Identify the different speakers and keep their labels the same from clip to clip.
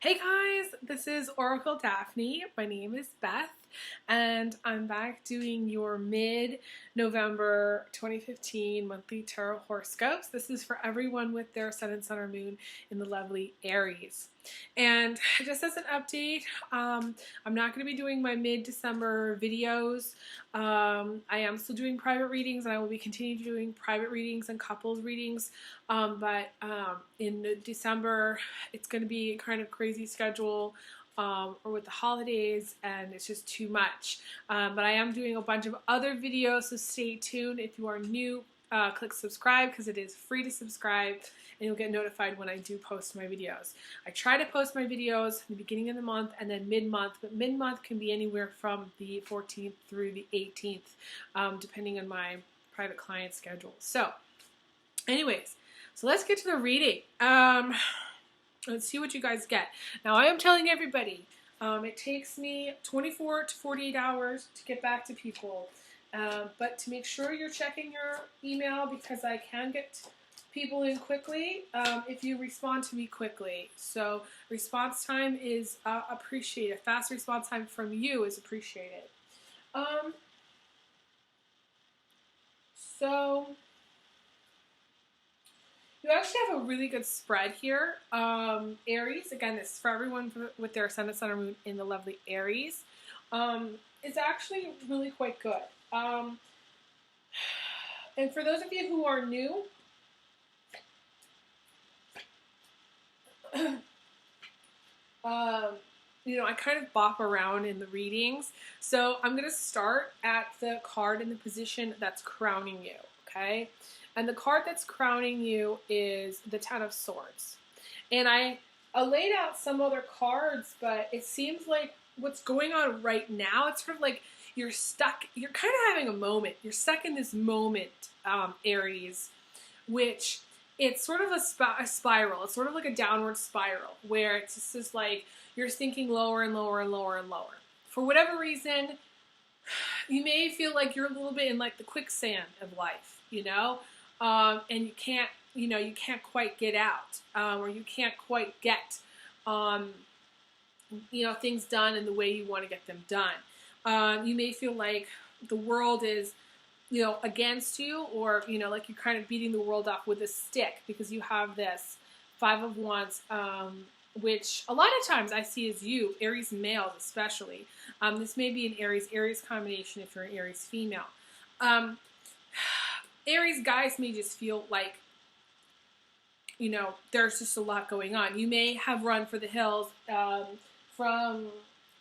Speaker 1: Hey guys, this is Oracle Daphne. My name is Beth, and I'm back doing your mid-November 2015 monthly tarot horoscopes. This is for everyone with their sun and sun or moon in the lovely Aries. And just as an update, I'm not going to be doing my mid-December videos. I am still doing private readings, and I will be continuing doing private readings and couples readings. But in December, it's going to be kind of crazy schedule or with the holidays, and it's just too much. But I am doing a bunch of other videos, so stay tuned. If you are new, click subscribe because it is free to subscribe, and you'll get notified when I do post my videos. I try to post my videos in the beginning of the month and then mid-month, but mid-month can be anywhere from the 14th through the 18th, depending on my private client schedule. So, anyways, so let's get to the reading. Let's see what you guys get. Now, I am telling everybody, it takes me 24 to 48 hours to get back to people. But to make sure you're checking your email, because I can get people in quickly if you respond to me quickly. So response time is appreciated. Fast response time from you is appreciated. So you actually have a really good spread here. Aries, again, this is for everyone with their ascendant, sun, or moon in the lovely Aries. It's actually really quite good. And for those of you who are new, you know, I kind of bop around in the readings. So I'm going to start at the card in the position that's crowning you, okay? And the card that's crowning you is the Ten of Swords. And I laid out some other cards, but it seems like what's going on right now, it's sort of like you're stuck, you're kind of having a moment. You're stuck in this moment, Aries, which it's sort of a spiral. It's sort of like a downward spiral where it's just like you're sinking lower and lower and lower and lower. For whatever reason, you may feel like you're a little bit in like the quicksand of life, you know? And you can't, you know, you can't quite get out, or you can't quite get, you know, things done in the way you want to get them done. You may feel like the world is, you know, against you, or, you know, like you're kind of beating the world up with a stick because you have this Five of Wands, which a lot of times I see as you, Aries males especially. This may be an Aries combination if you're an Aries female. Aries guys may just feel like, you know, there's just a lot going on. You may have run for the hills from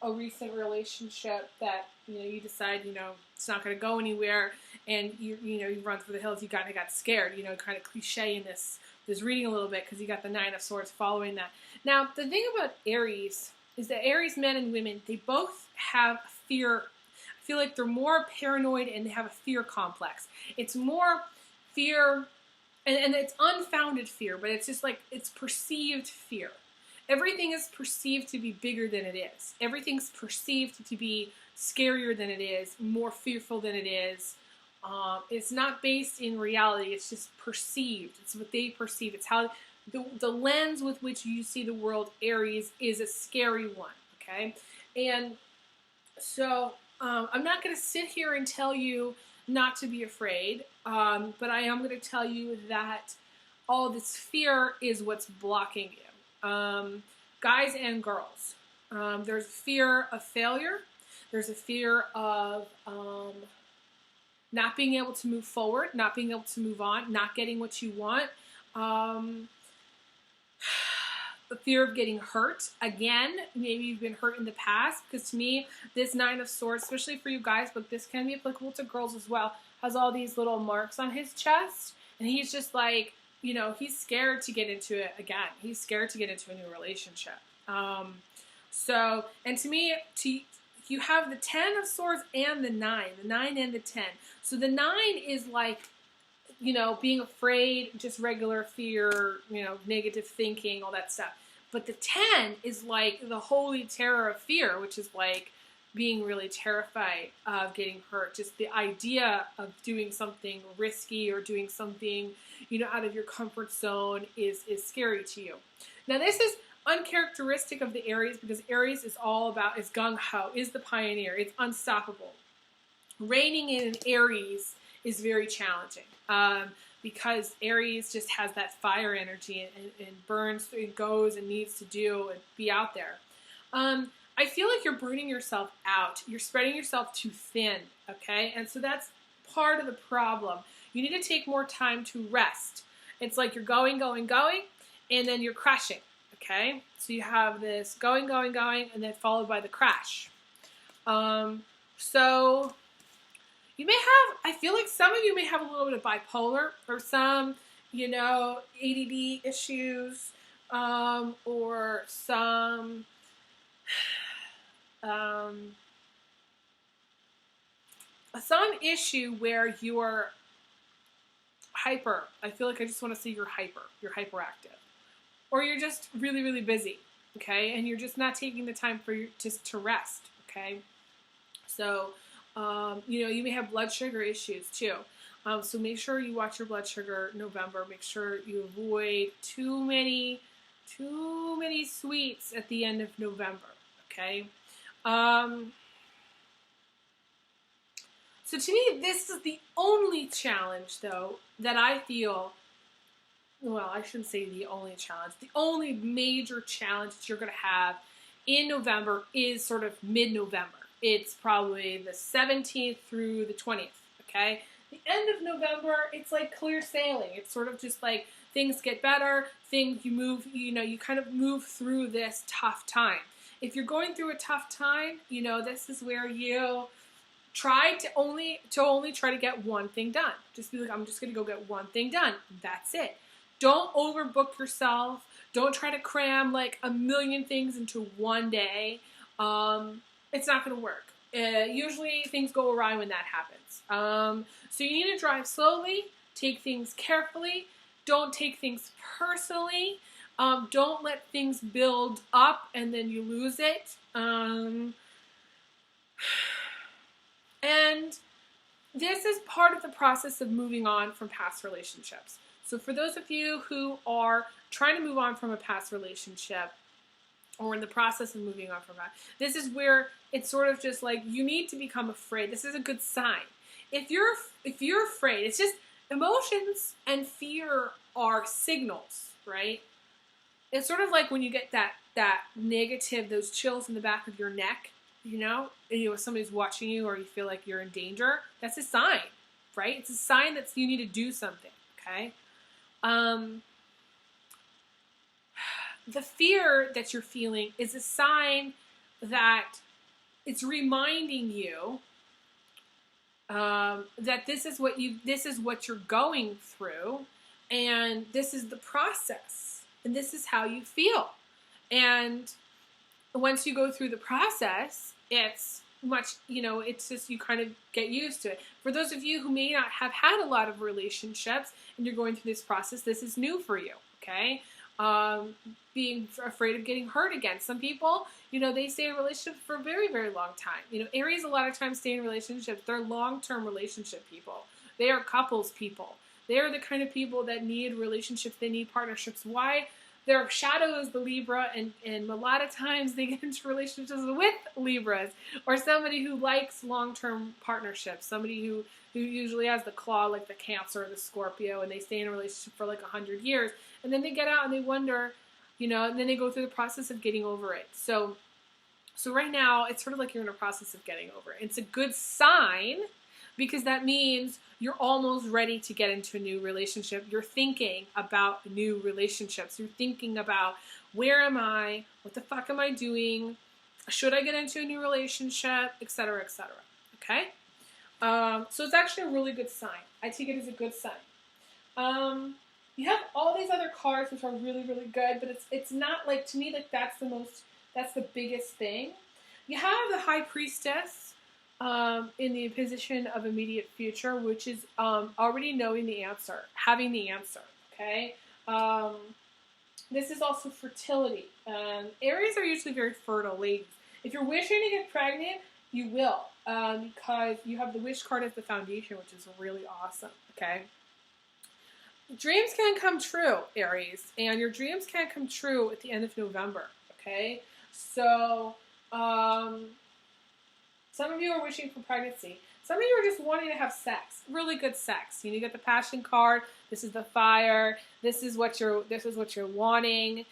Speaker 1: a recent relationship that, you know, you decide, you know, it's not going to go anywhere, and you know, you run for the hills. You kind of got scared, you know, kind of cliche in this reading a little bit because you got the Nine of Swords following that. Now, the thing about Aries is that Aries men and women, they both have fear. I feel like they're more paranoid and they have a fear complex. It's more fear, and it's unfounded fear, but it's just like it's perceived fear. Everything is perceived to be bigger than it is. Everything's perceived to be scarier than it is, more fearful than it is. It's not based in reality. It's just perceived. It's what they perceive. It's how the lens with which you see the world, Aries, is a scary one, okay? And so I'm not going to sit here and tell you not to be afraid, but I am going to tell you that all this fear is what's blocking you. Guys and girls. There's a fear of failure. There's a fear of not being able to move forward, not being able to move on, not getting what you want. The fear of getting hurt. Again, maybe you've been hurt in the past, because to me, this Nine of Swords, especially for you guys, but this can be applicable to girls as well, has all these little marks on his chest, and he's just like, you know, he's scared to get into it again. He's scared to get into a new relationship. So, and to me, you have the Ten of Swords and the Nine and the 10. So the 9 is like, you know, being afraid, just regular fear, you know, negative thinking, all that stuff. But the 10 is like the holy terror of fear, which is like being really terrified of getting hurt. Just the idea of doing something risky or doing something, you know, out of your comfort zone is scary to you. Now, this is uncharacteristic of the Aries, because Aries is all about, is gung-ho, is the pioneer, it's unstoppable. Reigning in an Aries is very challenging because Aries just has that fire energy and burns, it goes and needs to do and be out there. I feel like you're burning yourself out. You're spreading yourself too thin, okay? And so that's part of the problem. You need to take more time to rest. It's like you're going, going, going, and then you're crashing, okay? So you have this going, going, going, and then followed by the crash. So you may have, I feel like some of you may have a little bit of bipolar or some, you know, ADD issues, or some issue where you're hyper. I feel like I just want to say you're hyperactive. Or you're just really, really busy, okay? And you're just not taking the time for just to rest, okay? So, you know, you may have blood sugar issues too. So make sure you watch your blood sugar in November. Make sure you avoid too many sweets at the end of November, okay? So to me, this is the only challenge, though, that I feel, well, I shouldn't say the only challenge. The only major challenge that you're going to have in November is sort of mid-November. It's probably the 17th through the 20th, okay? The end of November, it's like clear sailing. It's sort of just like things get better, you move, you know, you kind of move through this tough time. If you're going through a tough time, you know, this is where you try to only try to get one thing done. Just be like, I'm just going to go get one thing done. That's it. Don't overbook yourself. Don't try to cram like a million things into one day. It's not going to work. Usually things go awry when that happens. So you need to drive slowly, take things carefully, don't take things personally, don't let things build up and then you lose it. And this is part of the process of moving on from past relationships. So for those of you who are trying to move on from a past relationship, or in the process of moving on from that, this is where it's sort of just like you need to become afraid. This is a good sign. If you're afraid, it's just emotions and fear are signals, right? It's sort of like when you get that negative, those chills in the back of your neck, you know, and if somebody's watching you or you feel like you're in danger. That's a sign, right? It's a sign that you need to do something, okay? The fear that you're feeling is a sign that it's reminding you that this is what you're going through, and this is the process, and this is how you feel. And once you go through the process, it's much, you know, it's just you kind of get used to it. For those of you who may not have had a lot of relationships and you're going through this process, this is new for you, okay? Being afraid of getting hurt again. Some people, you know, they stay in relationships for a very, very long time. You know, Aries a lot of times stay in relationships. They're long-term relationship people. They are couples people. They are the kind of people that need relationships. They need partnerships. Why? Their shadow is the Libra, and a lot of times they get into relationships with Libras, or somebody who likes long-term partnerships, somebody who usually has the claw like the Cancer or the Scorpio, and they stay in a relationship for like 100 years, and then they get out and they wonder, you know, and then they go through the process of getting over it. So right now, it's sort of like you're in a process of getting over it. It's a good sign, because that means you're almost ready to get into a new relationship. You're thinking about new relationships. You're thinking about, where am I? What the fuck am I doing? Should I get into a new relationship? Etc., etc. Okay? So it's actually a really good sign. I take it as a good sign. You have all these other cards which are really, really good, but it's not like, to me, like that's the biggest thing. You have the High Priestess, in the position of immediate future, which is already knowing the answer, having the answer, okay? This is also fertility. Aries are usually very fertile ladies. If you're wishing to get pregnant, you will, because you have the wish card as the foundation, which is really awesome, okay? dreams can come true, Aries, and your dreams can come true at the end of November, okay? So, some of you are wishing for pregnancy. Some of you are just wanting to have sex, really good sex. You get the passion card. This is the fire. This is what you're wanting.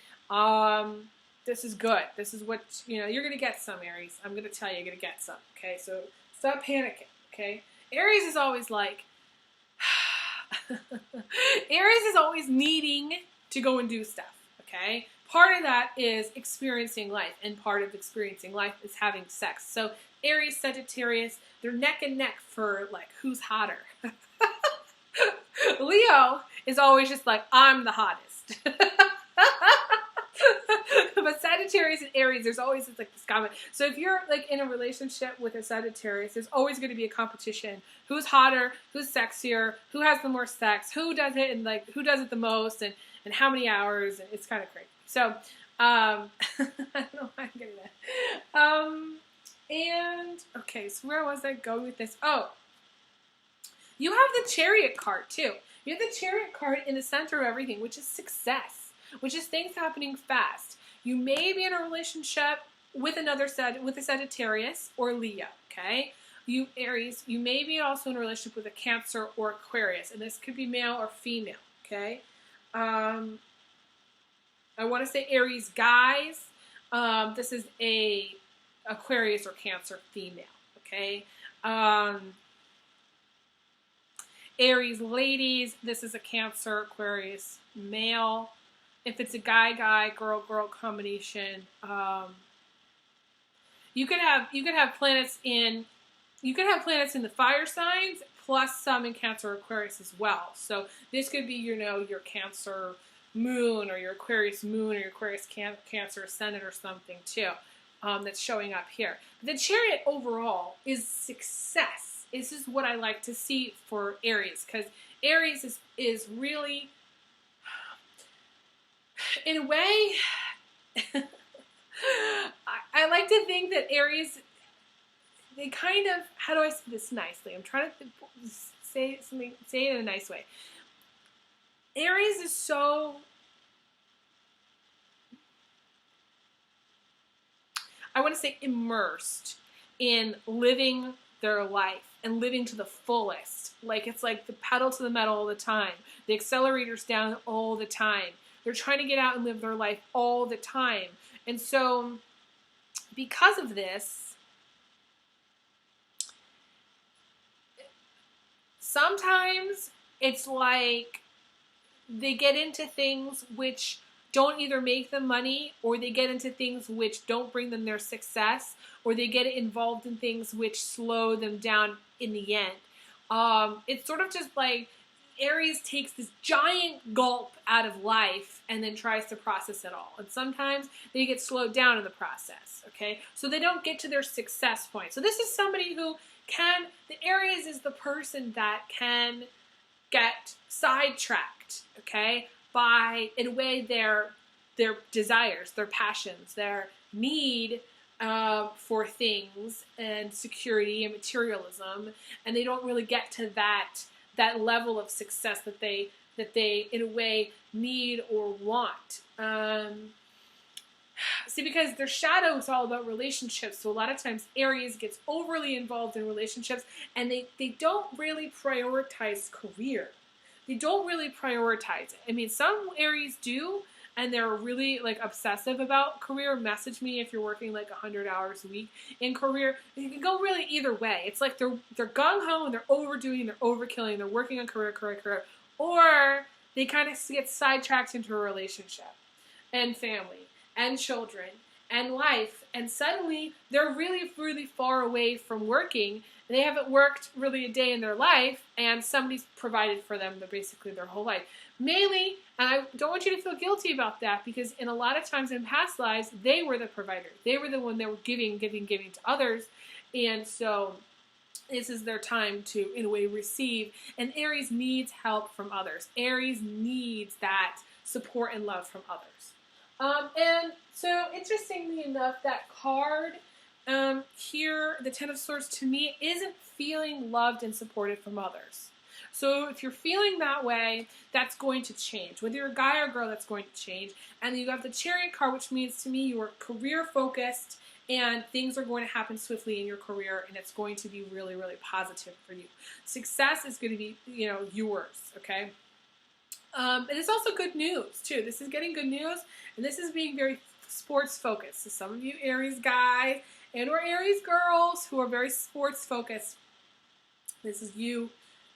Speaker 1: This is good. This is what, you're going to get some, Aries. I'm going to tell you, you're going to get some, okay? So stop panicking, okay? Aries is always like, Aries is always needing to go and do stuff, okay? Part of that is experiencing life, and part of experiencing life is having sex. So Aries, Sagittarius, they're neck and neck for, like, who's hotter. Leo is always just like, I'm the hottest. But Sagittarius and Aries, there's always this comment. So if you're like in a relationship with a Sagittarius, there's always going to be a competition. Who's hotter? Who's sexier? Who has the more sex? Who does it? And like, who does it the most? And how many hours? And it's kind of crazy. So, I don't know why I'm getting that. And okay, so where was I going with this? Oh, you have the Chariot card too. You have the Chariot card in the center of everything, which is success, which is things happening fast. You may be in a relationship with with a Sagittarius or Leo, okay? You, Aries, you may be also in a relationship with a Cancer or Aquarius, and this could be male or female, okay? I want to say Aries guys. This is a Aquarius or Cancer female, okay? Aries ladies, this is a Cancer Aquarius male. If it's a guy, girl combination, you could have planets in the fire signs plus some in Cancer or Aquarius as well. So this could be your Cancer moon or your Aquarius moon or your Aquarius Cancer ascendant or something too, that's showing up here. The Chariot overall is success. This is what I like to see for Aries, because Aries is really, in a way, I like to think that Aries, they kind of, how do I say this nicely? I'm trying to say it in a nice way. Aries is so, I want to say, immersed in living their life and living to the fullest. Like, it's like the pedal to the metal all the time. The accelerator's down all the time. They're trying to get out and live their life all the time. And so, because of this, sometimes it's like they get into things which don't either make them money, or they get into things which don't bring them their success, or they get involved in things which slow them down in the end. It's sort of just like Aries takes this giant gulp out of life and then tries to process it all. And sometimes they get slowed down in the process, okay? So they don't get to their success point. So this is somebody who the Aries is the person that can get sidetracked, okay, by, in a way, their desires, their passions, their need for things and security and materialism, and they don't really get to that level of success that they in a way need or want. See, because their shadow is all about relationships, so a lot of times Aries gets overly involved in relationships, and they don't really prioritize career. They don't really prioritize it. I mean, some Aries do, and they're really like obsessive about career. Message me if you're working like 100 hours a week in career. It can go really either way. It's like they're gung-ho and they're overdoing, they're overkilling, they're working on career, or they kind of get sidetracked into a relationship and family and children and life, and suddenly they're really, really far away from working. They haven't worked really a day in their life, and somebody's provided for them basically their whole life. Mainly, and I don't want you to feel guilty about that, because in a lot of times in past lives, they were the provider. They were the one that were giving to others, and so this is their time to, in a way, receive. And Aries needs help from others. Aries needs that support and love from others. And so, interestingly enough, that card here, the Ten of Swords, to me, isn't feeling loved and supported from others. So if you're feeling that way, that's going to change. Whether you're a guy or a girl, that's going to change. And then you have the Chariot card, which means to me you are career focused and things are going to happen swiftly in your career and it's going to be really, really positive for you. Success is going to be, yours, okay? And it's also good news, too. This is getting good news, and this is being very sports focused. So some of you Aries guys and or Aries girls who are very sports focused, this is you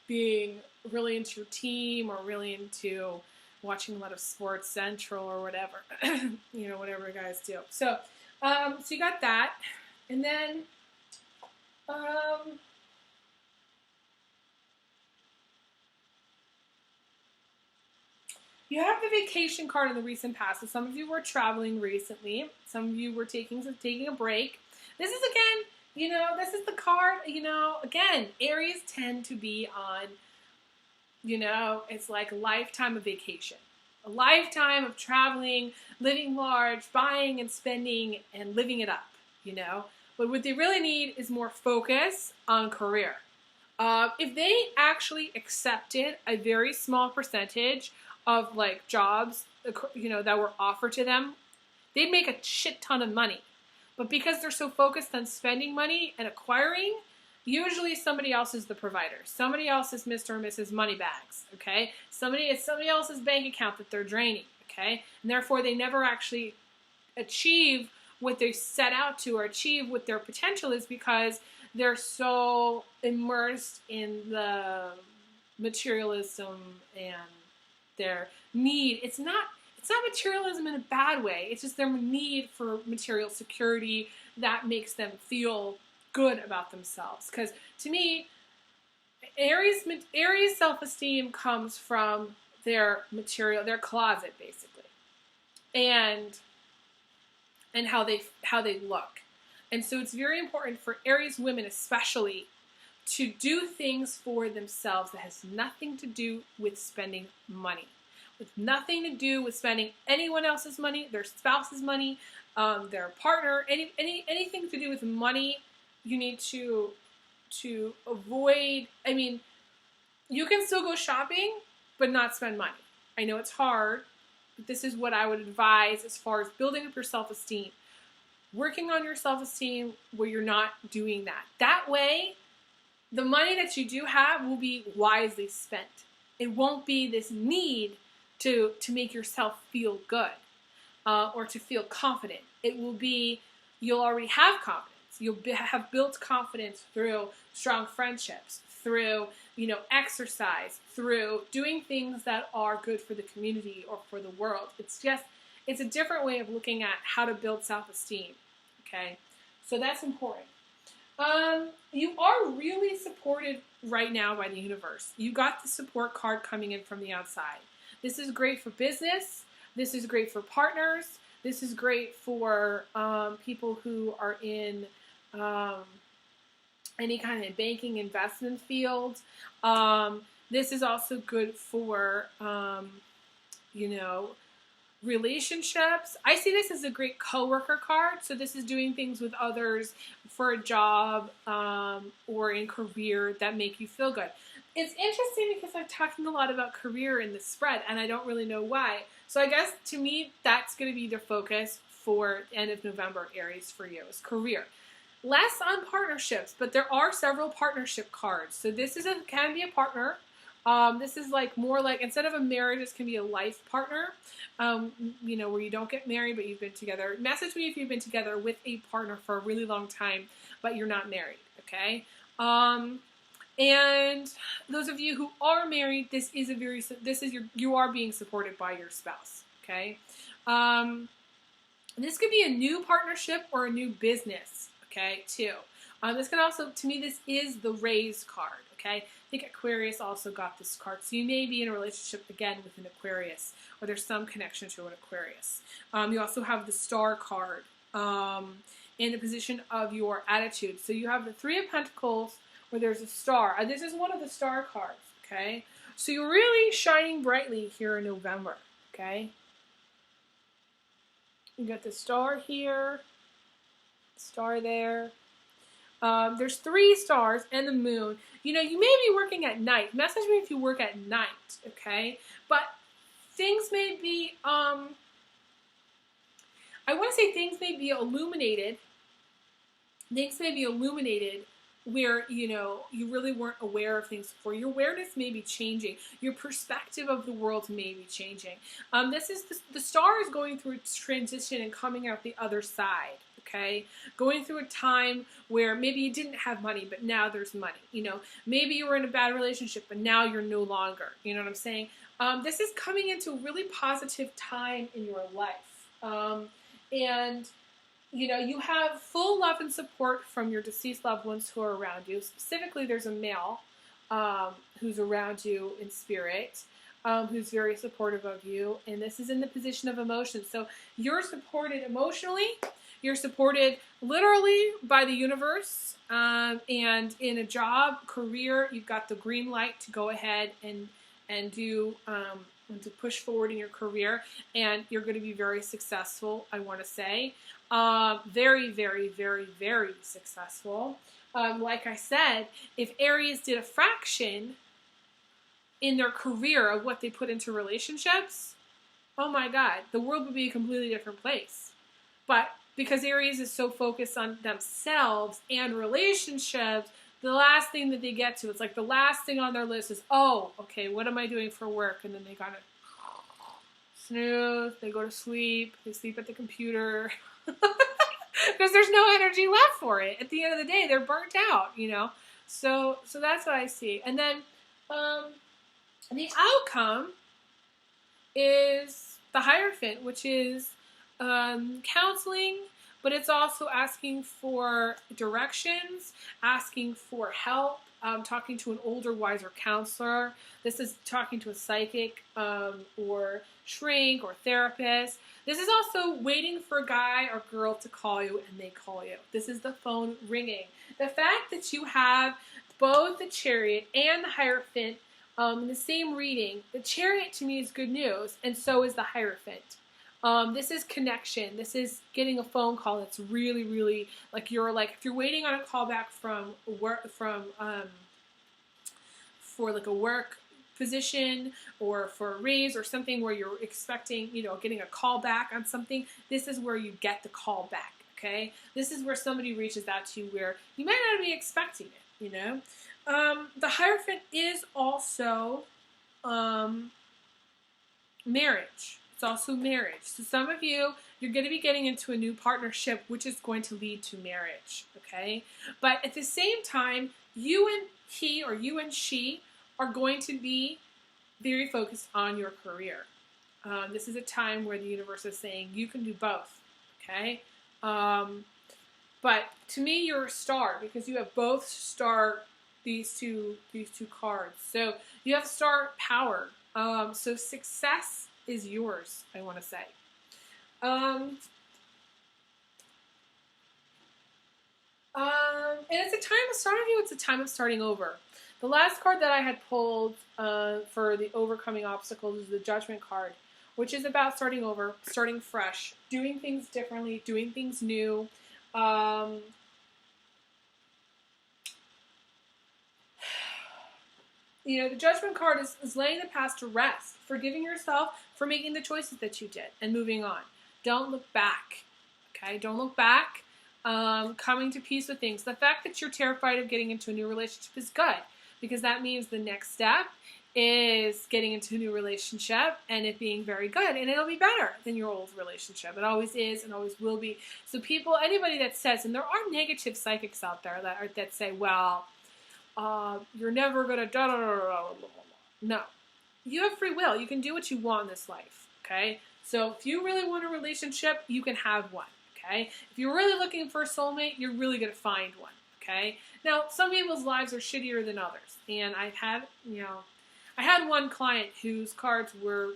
Speaker 1: being really into your team or really into watching a lot of Sports Central or whatever, whatever you guys do. So you got that, and then you have the vacation card in the recent past. So some of you were traveling recently. Some of you were taking a break. This is again, this is the card. Again, Aries tend to be on. It's like a lifetime of vacation. A lifetime of traveling, living large, buying and spending, and living it up, But what they really need is more focus on career. If they actually accepted a very small percentage of, like, jobs, that were offered to them, they'd make a shit ton of money. But because they're so focused on spending money and acquiring, usually somebody else is the provider. Somebody else is Mr. or Mrs. Moneybags, okay? It's somebody else's bank account that they're draining, okay? And therefore, they never actually achieve what they set out to or achieve what their potential is because they're so immersed in the materialism and their need. It's not materialism in a bad way. It's just their need for material security that makes them feel good about themselves. Because to me, Aries self-esteem comes from their material, their closet, basically, and how they look. And so it's very important for Aries women, especially, to do things for themselves that has nothing to do with spending money, with nothing to do with spending anyone else's money, their spouse's money, their partner, anything to do with money. You need to avoid. I mean, you can still go shopping, but not spend money. I know it's hard, but this is what I would advise as far as building up your self-esteem. Working on your self-esteem where you're not doing that. That way, the money that you do have will be wisely spent. It won't be this need to make yourself feel good or to feel confident. It will be, you'll already have confidence. You'll have built confidence through strong friendships, through, exercise, through doing things that are good for the community or for the world. It's a different way of looking at how to build self-esteem, okay? So that's important. You are really supported right now by the universe. You got the support card coming in from the outside. This is great for business. This is great for partners. This is great for people who are in any kind of banking investment field. This is also good for, relationships. I see this as a great coworker card. So this is doing things with others for a job or in career that make you feel good. It's interesting because I'm talking a lot about career in this spread, and I don't really know why. So I guess, to me, that's going to be the focus for the end of November, Aries, for you, is career. Less on partnerships, but there are several partnership cards. So this can be a partner. This is more like, instead of a marriage, this can be a life partner, where you don't get married, but you've been together. Message me if you've been together with a partner for a really long time, but you're not married, okay? And those of you who are married, you are being supported by your spouse, okay? This could be a new partnership or a new business, okay, too. This can also, to me, this is the raise card, okay? I think Aquarius also got this card. So you may be in a relationship, again, with an Aquarius, or there's some connection to an Aquarius. You also have the Star card in the position of your attitude. So you have the Three of Pentacles, where there's a star. This is one of the star cards, okay? So you're really shining brightly here in November, okay? You got the star here, star there. There's 3 stars and the moon. You know, you may be working at night. Message me if you work at night, okay? But things may be, I want to say things may be illuminated. Things may be illuminated where, you know, you really weren't aware of things before. Your awareness may be changing. Your perspective of the world may be changing. This is the star is going through its transition and coming out the other side. Okay, going through a time where maybe you didn't have money, but now there's money. You know, maybe you were in a bad relationship, but now you're no longer. You know what I'm saying? This is coming into a really positive time in your life, and you know, you have full love and support from your deceased loved ones who are around you. Specifically, there's a male who's around you in spirit, who's very supportive of you, and this is in the position of emotion. So you're supported emotionally, you're supported literally by the universe, and in a job, career, you've got the green light to go ahead and do and to push forward in your career, and you're going to be very successful, I want to say. Very, very, very, very successful. Like I said, if Aries did a fraction in their career of what they put into relationships, oh my God, the world would be a completely different place. But because Aries is so focused on themselves and relationships, the last thing that they get to, it's like the last thing on their list is, oh, okay, what am I doing for work? And then they kind of snooze, they go to sleep, they sleep at the computer. Because there's no energy left for it. At the end of the day, they're burnt out, you know. So that's what I see. And then the outcome is the Hierophant, which is counseling, but it's also asking for directions, asking for help, talking to an older, wiser counselor. This is talking to a psychic or shrink or therapist. This is also waiting for a guy or girl to call you, and they call you. This is the phone ringing. The fact that you have both the Chariot and the Hierophant in the same reading, the Chariot to me is good news, and so is the Hierophant. This is connection. This is getting a phone call that's really, really, like if you're waiting on a call back from work, for like a work position or for a raise or something where you're expecting, you know, getting a call back on something, this is where you get the call back, okay? This is where somebody reaches out to you where you might not be expecting it, you know? The Hierophant is also marriage. It's also marriage. So some of you, you're going to be getting into a new partnership, which is going to lead to marriage, okay? But at the same time, you and he or you and she are going to be very focused on your career. This is a time where the universe is saying you can do both, okay? But to me, you're a star because you have both star, these two cards. So you have star power. So success is yours, I want to say. And it's a time of, some of you, it's a time of starting over. The last card that I had pulled for the overcoming obstacles is the Judgment card, which is about starting over, starting fresh, doing things differently, doing things new. You know, the Judgment card is laying the past to rest, forgiving yourself for making the choices that you did, and moving on. Don't look back, okay? Don't look back. Coming to peace with things. The fact that you're terrified of getting into a new relationship is good, because that means the next step is getting into a new relationship and it being very good, and it'll be better than your old relationship. It always is and always will be. So people, anybody that says, and there are negative psychics out there that say, well, you're never gonna da da da da da. No, you have free will. You can do what you want in this life. Okay, so if you really want a relationship, you can have one. Okay, if you're really looking for a soulmate, you're really gonna find one. Okay, now some people's lives are shittier than others, and I had one client whose cards were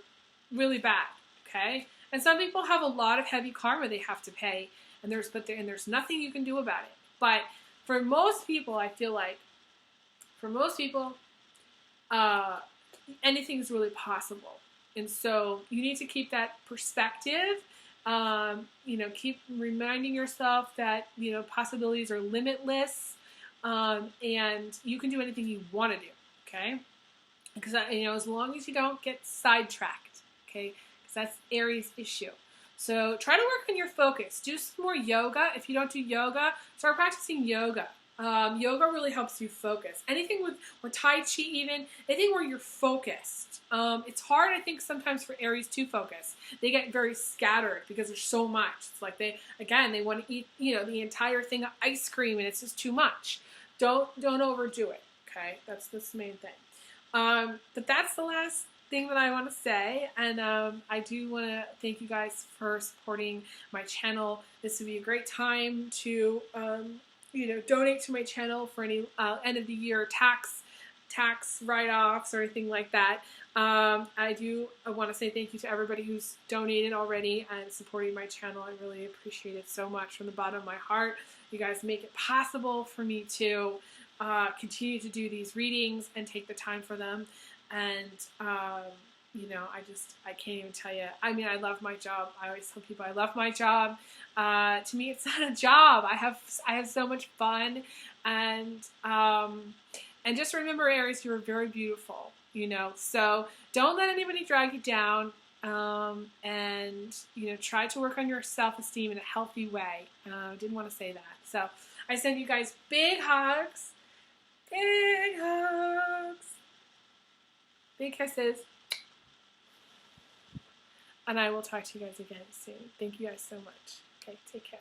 Speaker 1: really bad. Okay, and some people have a lot of heavy karma they have to pay, and there's nothing you can do about it. But for most people, I feel like, anything is really possible. And so you need to keep that perspective. Keep reminding yourself that, possibilities are limitless. and you can do anything you want to do, okay? Because, as long as you don't get sidetracked, okay? Because that's Aries' issue. So try to work on your focus. Do some more yoga. If you don't do yoga, start practicing yoga. Yoga really helps you focus. Anything or Tai Chi even, anything where you're focused. It's hard, I think, sometimes for Aries to focus. They get very scattered because there's so much. It's like they want to eat, the entire thing of ice cream, and it's just too much. Don't overdo it, okay? That's the main thing. But that's the last thing that I want to say, and I do want to thank you guys for supporting my channel. This would be a great time to donate to my channel for any end of the year tax write-offs or anything like that. I want to say thank you to everybody who's donated already and supporting my channel. I really appreciate it so much from the bottom of my heart. You guys make it possible for me to continue to do these readings and take the time for them. And, I can't even tell you. I mean, I love my job. I always tell people I love my job. To me, it's not a job. I have so much fun. And just remember, Aries, you are very beautiful, So don't let anybody drag you down. And try to work on your self-esteem in a healthy way. Didn't want to say that. So I send you guys big hugs. Big hugs. Big kisses. And I will talk to you guys again soon. Thank you guys so much. Okay, take care.